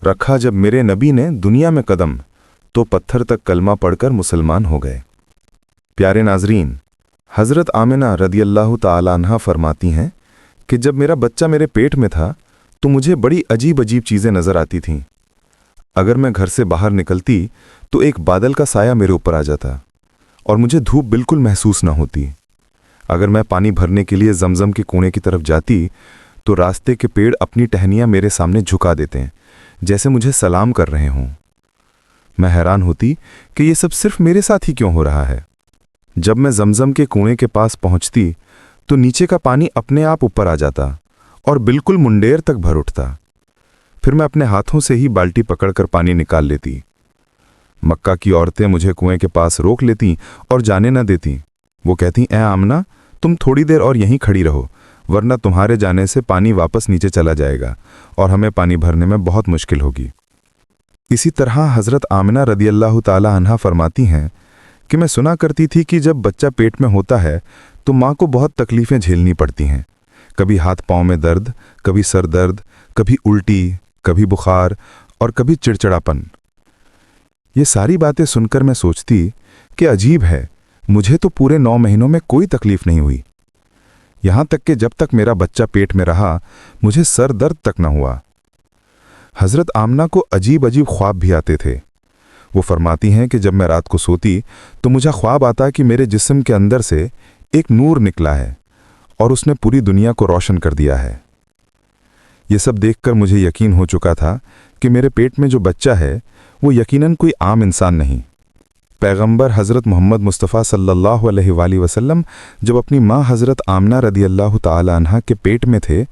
रखा जब मेरे नबी ने दुनिया में कदम, तो पत्थर तक कलमा पढ़कर मुसलमान हो गए। प्यारे नाजरीन, हज़रत आमिना रदियल्लाहु ताला अन्हा फरमाती हैं कि जब मेरा बच्चा मेरे पेट में था तो मुझे बड़ी अजीब अजीब चीज़ें नज़र आती थीं। अगर मैं घर से बाहर निकलती तो एक बादल का साया मेरे ऊपर आ जाता और मुझे धूप बिल्कुल महसूस न होती। अगर मैं पानी भरने के लिए जमजम के कुएं की तरफ जाती तो रास्ते के पेड़ अपनी टहनियाँ मेरे सामने झुका देते हैं, जैसे मुझे सलाम कर रहे हों। मैं हैरान होती कि ये सब सिर्फ मेरे साथ ही क्यों हो रहा है। जब मैं जमजम के कुएं के पास पहुंचती तो नीचे का पानी अपने आप ऊपर आ जाता और बिल्कुल मुंडेर तक भर उठता। फिर मैं अपने हाथों से ही बाल्टी पकड़कर पानी निकाल लेती। मक्का की औरतें मुझे कुएं के पास रोक लेती और जाने न देती। वो कहती, ए आमना, तुम थोड़ी देर और यहीं खड़ी रहो, वरना तुम्हारे जाने से पानी वापस नीचे चला जाएगा और हमें पानी भरने में बहुत मुश्किल होगी। इसी तरह हज़रत आमिना रदियल्लाहु ताला अन्हा फरमाती हैं कि मैं सुना करती थी कि जब बच्चा पेट में होता है तो माँ को बहुत तकलीफ़ें झेलनी पड़ती हैं। कभी हाथ पाँव में दर्द, कभी सर दर्द, कभी उल्टी, कभी बुखार और कभी चिड़चिड़ापन। ये सारी बातें सुनकर मैं सोचती कि अजीब है, मुझे तो पूरे 9 महीनों में कोई तकलीफ नहीं हुई। यहाँ तक कि जब तक मेरा बच्चा पेट में रहा मुझे सर दर्द तक न हुआ। हज़रत आमना को अजीब अजीब ख्वाब भी आते थे। वो फरमाती हैं कि जब मैं रात को सोती तो मुझे ख्वाब आता कि मेरे जिस्म के अंदर से एक नूर निकला है और उसने पूरी दुनिया को रोशन कर दिया है। ये सब देखकर मुझे यकीन हो चुका था कि मेरे पेट में जो बच्चा है वो यकीनन कोई आम इंसान नहीं। पैगंबर हज़रत मोहम्मद मुस्तफ़ा सल्लल्लाहु अलैहि वसल्लम जब अपनी माँ हज़रत आमना रदियल्लाहु ताला अन्हा के पेट में थे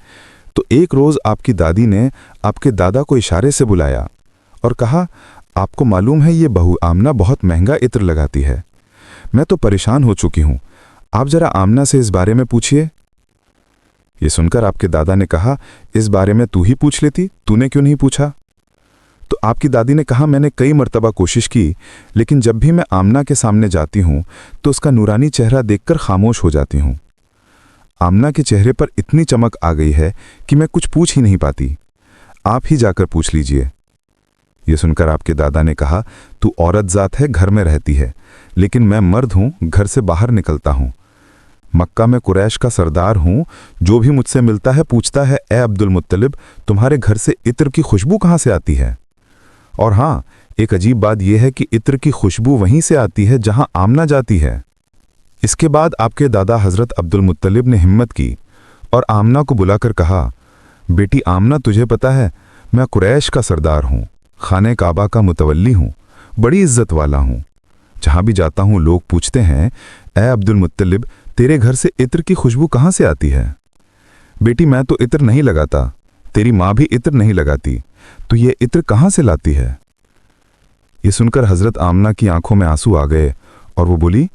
तो एक रोज़ आपकी दादी ने आपके दादा को इशारे से बुलाया और कहा, आपको मालूम है ये बहू आमना बहुत महंगा इत्र लगाती है। मैं तो परेशान हो चुकी हूँ, आप ज़रा आमना से इस बारे में पूछिए। ये सुनकर आपके दादा ने कहा, इस बारे में तू ही पूछ लेती, तूने क्यों नहीं पूछा? तो आपकी दादी ने कहा, मैंने कई मर्तबा कोशिश की, लेकिन जब भी मैं आमना के सामने जाती हूँ तो उसका नूरानी चेहरा देखकर खामोश हो जाती हूँ। आमना के चेहरे पर इतनी चमक आ गई है कि मैं कुछ पूछ ही नहीं पाती। आप ही जाकर पूछ लीजिए। ये सुनकर आपके दादा ने कहा, तू औरत ज़ात है, घर में रहती है, लेकिन मैं मर्द हूँ, घर से बाहर निकलता हूँ। मक्का में कुरैश का सरदार हूँ। जो भी मुझसे मिलता है पूछता है, ए अब्दुल मुत्तलिब, तुम्हारे घर से इत्र की खुशबू कहाँ से आती है? और हाँ, एक अजीब बात यह है कि इत्र की खुशबू वहीं से आती है जहां आमना जाती है। इसके बाद आपके दादा हज़रत अब्दुल मुत्तलिब ने हिम्मत की और आमना को बुलाकर कहा, बेटी आमना, तुझे पता है मैं कुरैश का सरदार हूँ, खाने काबा का मुतवल्ली हूँ, बड़ी इज्जत वाला हूँ। जहाँ भी जाता हूँ लोग पूछते हैं, ए अब्दुल मुत्तलिब, तेरे घर से इत्र की खुशबू कहाँ से आती है? बेटी, मैं तो इत्र नहीं लगाता, तेरी माँ भी इत्र नहीं लगाती, तो ये इत्र कहाँ से लाती है? ये सुनकर हज़रत आमना की आंखों में आंसू आ गए और वो बोली,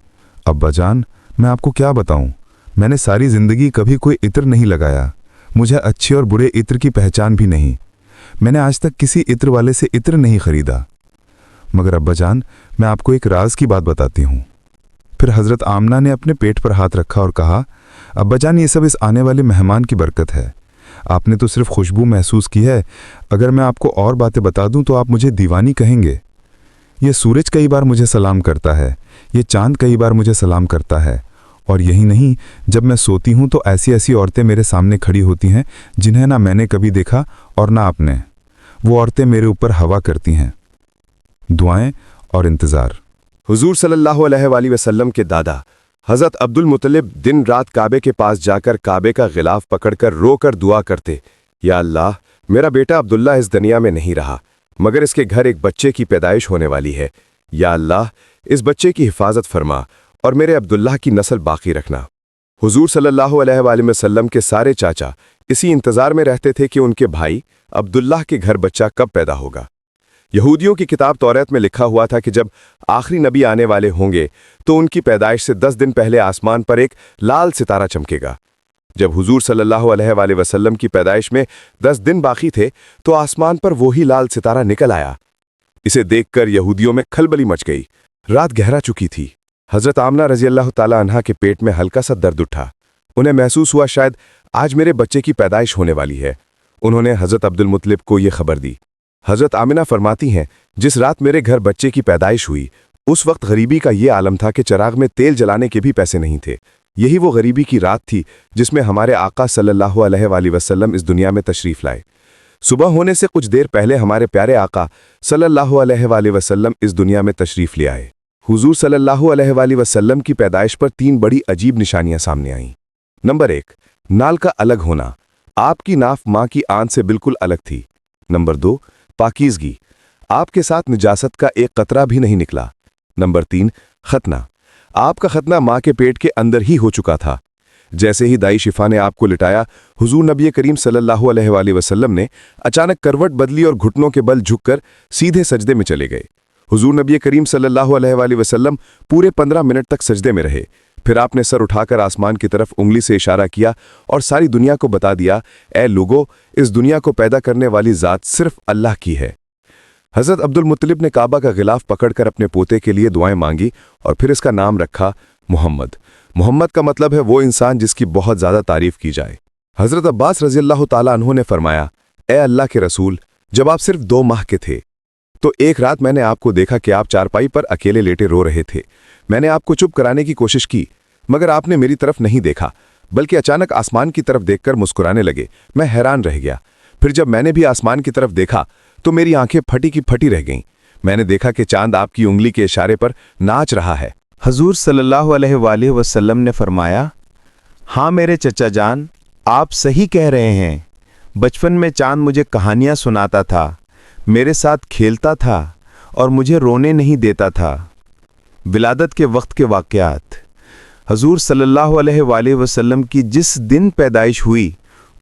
अब्बा जान, मैं आपको क्या बताऊं, मैंने सारी ज़िंदगी कभी कोई इत्र नहीं लगाया, मुझे अच्छे और बुरे इत्र की पहचान भी नहीं, मैंने आज तक किसी इत्र वाले से इत्र नहीं खरीदा। मगर अब्बा जान, मैं आपको एक राज की बात बताती हूँ। फिर हज़रत आमना ने अपने पेट पर हाथ रखा और कहा, अब्बा जान, ये सब इस आने वाले मेहमान की बरकत है, आपने तो सिर्फ खुशबू महसूस की है, अगर मैं आपको और बातें बता दूं तो आप मुझे दीवानी कहेंगे। ये सूरज कई बार मुझे सलाम करता है, ये चांद कई बार मुझे सलाम करता है, और यही नहीं, जब मैं सोती हूं तो ऐसी ऐसी औरतें मेरे सामने खड़ी होती हैं जिन्हें ना मैंने कभी देखा और ना आपने। वो औरतें मेरे ऊपर हवा करती हैं। दुआएं और इंतज़ार। हुजूर सल्लल्लाहु अलैहि वसल्लम के दादा हज़रत अब्दुल मुत्तलिब दिन रात काबे के पास जाकर काबे का गिलाफ पकड़कर रोकर दुआ करते, या अल्लाह, मेरा बेटा अब्दुल्ला इस दुनिया में नहीं रहा, मगर इसके घर एक बच्चे की पैदाइश होने वाली है। या अल्लाह, इस बच्चे की हिफाजत फरमा और मेरे अब्दुल्ला की नस्ल बाकी रखना। हुजूर सल्लल्लाहु अलैहि वसल्लम के सारे चाचा इसी इंतज़ार में रहते थे कि उनके भाई अब्दुल्ला के घर बच्चा कब पैदा होगा। यहूदियों की किताब तौरात में लिखा हुआ था कि जब आखिरी नबी आने वाले होंगे तो उनकी पैदाइश से 10 दिन पहले आसमान पर एक लाल सितारा चमकेगा। जब हुजूर सल्लल्लाहु अलैहि वसल्लम की पैदाइश में 10 दिन बाकी थे तो आसमान पर वही लाल सितारा निकल आया। इसे देखकर यहूदियों में खलबली मच गई। रात गहरा चुकी थी। हज़रत आमना रज़ियल्लाहु ताला अन्हा के पेट में हल्का सा दर्द उठा। उन्हें महसूस हुआ शायद आज मेरे बच्चे की पैदाइश होने वाली है। उन्होंने हज़रत अब्दुल मुत्तलिब को ये खबर दी। हजरत आमिना फरमाती हैं, जिस रात मेरे घर बच्चे की पैदाइश हुई उस वक्त गरीबी का ये आलम था कि चिराग में तेल जलाने के भी पैसे नहीं थे। यही वो गरीबी की रात थी जिसमें हमारे आका सल्लल्लाहु अलैहि वसल्लम इस दुनिया में तशरीफ लाए। सुबह होने से कुछ देर पहले हमारे प्यारे आका सल्लल्लाहु अलैहि वसल्लम इस दुनिया में तशरीफ ले आए। हुजूर सल्लल्लाहु अलैहि वसल्लम की पैदाइश पर 3 बड़ी अजीब निशानियां सामने आईं। नंबर 1, नाल का अलग होना। आपकी नाफ माँ की आंत से बिल्कुल अलग थी। नंबर 2, पाकीज़गी। आपके साथ निजासत का एक कतरा भी नहीं निकला। नंबर 3, खतना। आपका खतना माँ के पेट के अंदर ही हो चुका था। जैसे ही दाई शिफा ने आपको लिटाया, हुजूर नबी करीम सल्लल्लाहु अलैहि वसल्लम ने अचानक करवट बदली और घुटनों के बल झुककर सीधे सजदे में चले गए। हुजूर नबी करीम सल्लल्लाहु अलैहि वसल्लम पूरे 15 मिनट तक सजदे में रहे। फिर आपने सर उठाकर आसमान की तरफ उंगली से इशारा किया और सारी दुनिया को बता दिया, ऐ लोगो, इस दुनिया को पैदा करने वाली ज़ात सिर्फ अल्लाह की है। हज़रत अब्दुल मुत्तलिब ने काबा का गिलाफ पकड़कर अपने पोते के लिए दुआएं मांगी और फिर इसका नाम रखा मोहम्मद। मोहम्मद का मतलब है वो इंसान जिसकी बहुत ज़्यादा तारीफ की जाए। हज़रत अब्बास रज़ियल्लाहु ताला अन्हु ने फरमाया, ए अल्लाह के रसूल, जब आप सिर्फ 2 माह के थे तो एक रात मैंने आपको देखा कि आप चारपाई पर अकेले लेटे रो रहे थे। मैंने आपको चुप कराने की कोशिश की, मगर आपने मेरी तरफ नहीं देखा, बल्कि अचानक आसमान की तरफ देखकर मुस्कुराने लगे। मैं हैरान रह गया। फिर जब मैंने भी आसमान की तरफ देखा तो मेरी आंखें फटी की फटी रह गईं। मैंने देखा कि चांद आपकी उंगली के इशारे पर नाच रहा है। हजूर सल्लल्लाहु अलैहि वसल्लम ने फरमाया, हाँ मेरे चचा जान, आप सही कह रहे हैं। बचपन में चांद मुझे कहानियां सुनाता था, मेरे साथ खेलता था और मुझे रोने नहीं देता था। विलादत के वक्त के वाक़यात। हजूर सल्लल्लाहु अलैहि वसल्लम की जिस दिन पैदाइश हुई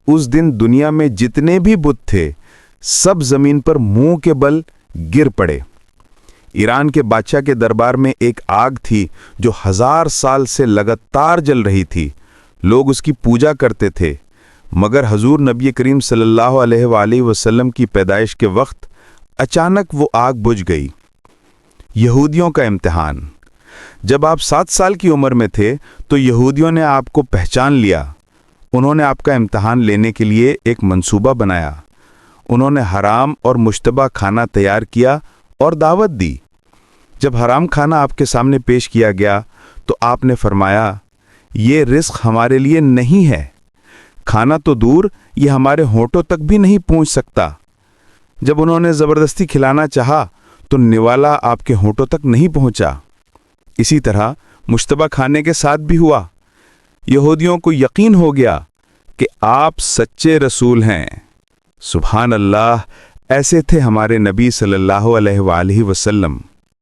उस दिन दुनिया में जितने भी बुत थे सब ज़मीन पर मुंह के बल गिर पड़े। ईरान के बादशाह के दरबार में एक आग थी जो 1000 साल से लगातार जल रही थी। लोग उसकी पूजा करते थे, मगर हजूर नबी करीम सल्लल्लाहु अलैहि वसल्लम की पैदाइश के वक्त अचानक वो आग बुझ गई। यहूदियों का इम्तिहान। जब आप 7 साल की उम्र में थे तो यहूदियों ने आपको पहचान लिया। उन्होंने आपका इम्तिहान लेने के लिए एक मंसूबा बनाया। उन्होंने हराम और मुश्तबा खाना तैयार किया और दावत दी। जब हराम खाना आपके सामने पेश किया गया तो आपने फरमाया, ये रिस्क हमारे लिए नहीं है। खाना तो दूर, ये हमारे होंठों तक भी नहीं पहुंच सकता। जब उन्होंने ज़बरदस्ती खिलाना चाहा तो निवाला आपके होंठों तक नहीं पहुंचा। इसी तरह मुश्तबा खाने के साथ भी हुआ। यहूदियों को यकीन हो गया कि आप सच्चे रसूल हैं। सुभान अल्लाह, ऐसे थे हमारे नबी सल्लल्लाहु अलैहि वसल्लम।